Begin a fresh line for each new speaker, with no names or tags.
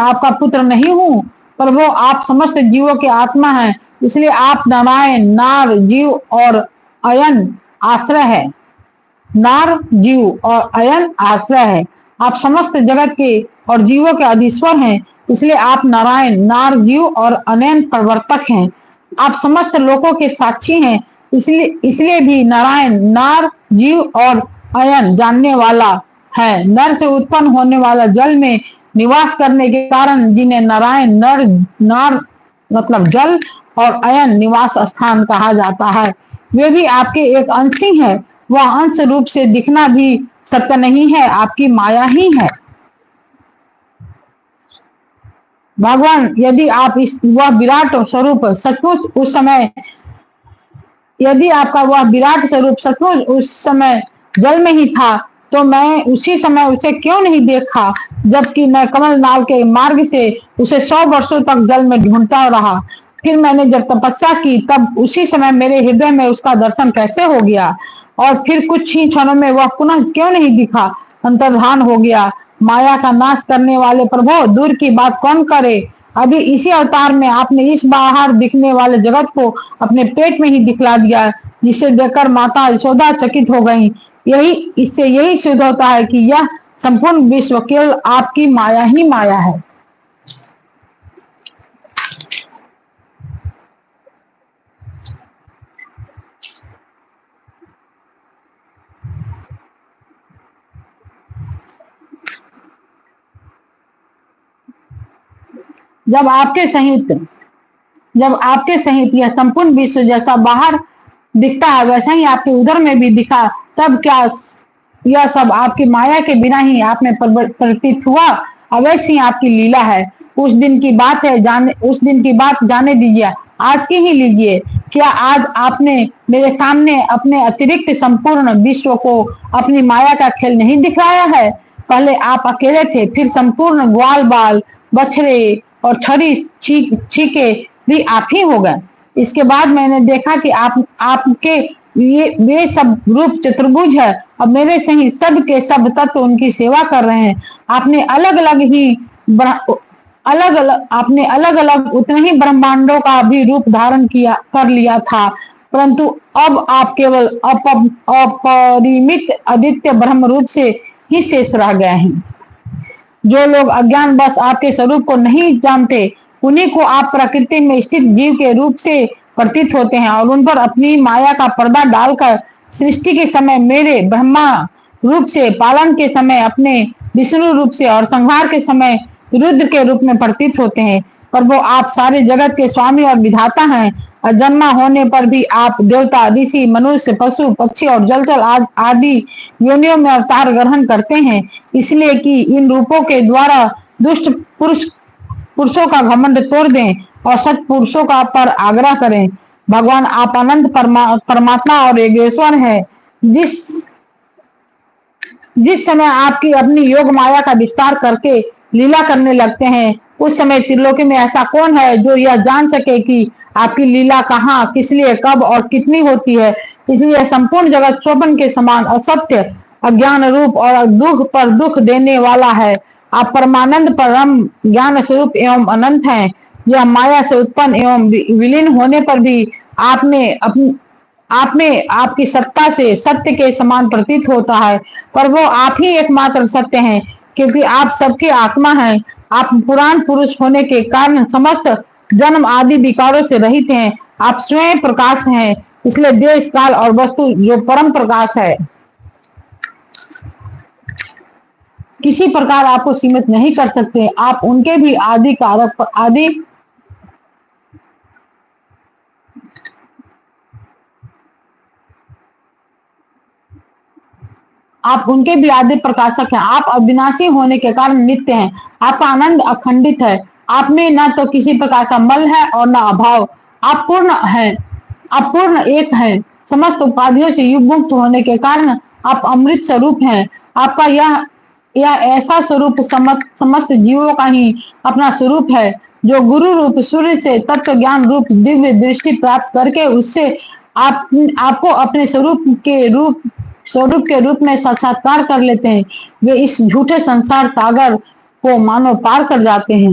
आपका पुत्र नहीं हूँ, पर वो आप समस्त जीवों के आत्मा हैं। इसलिए आप नारायण, नार, जीव और अयन आश्रय है। नार, जीव और अयन आश्रय है। आप समस्त जगत के और जीवों के अधीश्वर हैं। इसलिए आप नारायण, नार, जीव और अनयन प्रवर्तक हैं। आप समस्त लोकों के साक्षी हैं। इसलिए भी नारायण, नार, जीव और अयन जानने वाला है। नर से उत्पन्न होने वाला जल में निवास करने के कारण जिन्हें नारायण, नर, नार मतलब जल और अयन निवास स्थान कहा जाता है, वे भी आपके एक अंश ही है। वह अंश रूप से दिखना भी सत्य नहीं है, आपकी माया ही है। भगवान, यदि आप वह विराट स्वरूप सचमुच उस समय यदि आपका वह विराट स्वरूप सचमुच उस समय जल में ही था, तो मैं उसी समय उसे क्यों नहीं देखा, जबकि मैं कमल नाल के मार्ग से उसे 100 वर्षों तक जल में ढूंढता रहा। फिर मैंने जब तपस्या की, तब उसी समय मेरे हृदय में उसका दर्शन कैसे हो गया, और फिर कुछ ही क्षणों में वह पुनः क्यों नहीं दिखा, अंतर्धान हो गया। माया का नाश करने वाले प्रभु, दूर की बात कौन करे। अभी इसी अवतार में आपने इस बाहर दिखने वाले जगत को अपने पेट में ही दिखला दिया, जिसे देखकर माता यशोदा चकित हो गई। इससे यही सिद्ध होता है कि यह संपूर्ण विश्व केवल आपकी माया ही माया है। जब आपके सहित यह संपूर्ण विश्व जैसा बाहर दिखता है, वैसा ही आपके उधर में भी दिखा, तब क्या यह सब आपकी माया के बिना ही आप में प्रतीत हुआ? अवश्य ही आपकी लीला है। उस दिन की बात जाने दीजिए, आज की ही लीजिए। क्या आज आपने मेरे सामने अपने अतिरिक्त संपूर्ण विश्व को अपनी माया का खेल नहीं दिखाया है? पहले आप अकेले थे, फिर संपूर्ण ग्वाल बाल, बछड़े और छड़ी छीके भी आप ही हो गए। इसके बाद मैंने देखा कि आपके वे सब रूप चतुर्भुज है। अब मेरे से ही सब के सब तत्व उनकी सेवा कर रहे हैं। आपने अलग अलग उतने ही ब्रह्मांडों का भी रूप धारण कर लिया था, परंतु अब आप केवल अपरिमित आदित्य ब्रह्म रूप से ही शेष रह गए हैं। जो लोग अज्ञान बस आपके स्वरूप को नहीं जानते, उन्हीं को आप प्रकृति में स्थित जीव के रूप से प्रतीत होते हैं, और उन पर अपनी माया का पर्दा डालकर सृष्टि के समय मेरे ब्रह्मा रूप से, पालन के समय अपने विष्णु रूप से और संहार के समय रुद्र के रूप में प्रतीत होते हैं। पर वो आप सारे जगत के स्वामी और विधाता हैं। अजन्मा होने पर भी आप देवता, ऋषि, मनुष्य, पशु, पक्षी और जलचर आदि योनियों में अवतार ग्रहण करते हैं, इसलिए कि इन रूपों के द्वारा दुष्ट पुरुषों का घमंड तोड़ दें और सत्पुरुषों का पर आग्रह करें। भगवान, आप अनंत परमात्मा और योगेश्वर हैं। जिस समय आपकी अपनी योग माया का विस्तार करके लीला करने लगते हैं, उस समय त्रिलोकी में ऐसा कौन है जो यह जान सके कि आपकी लीला कहाँ, किस लिए, कब और कितनी होती है। इसलिए संपूर्ण जगत स्वप्न के समान असत्य, अज्ञान रूप और दुख पर दुख देने वाला है। आप परमानंद, परम ज्ञान स्वरूप एवं अनंत हैं। यह माया से उत्पन्न एवं विलीन होने पर भी आप में आपकी सत्ता से सत्य के समान प्रतीत होता है, पर वो आप ही एकमात्र सत्य हैं, क्योंकि आप सबके आत्मा हैं। आप पुराण पुरुष होने के कारण समस्त जन्म आदि विकारों से रहित हैं। आप स्वयं प्रकाश हैं, इसलिए देश, काल और वस्तु जो परम प्रकाश है, किसी प्रकार आपको सीमित नहीं कर सकते। आप उनके भी आदि प्रकाशक हैं। आप अविनाशी होने के कारण नित्य हैं। आपका आनंद अखंडित है। आप में न तो किसी प्रकार का मल है और न अभाव। आप पूर्ण एक हैं। समस्त उपाधियों से युग मुक्त होने के कारण आप अमृत स्वरूप हैं। आपका यह ऐसा स्वरूप समस्त जीवों का ही अपना स्वरूप है, जो गुरु रूप सूर्य से तत्व ज्ञान रूप दिव्य दृष्टि प्राप्त करके उससे आपको अपने स्वरूप के रूप में साक्षात्कार कर लेते हैं। वे इस झूठे संसार सागर को मानो पार कर जाते हैं।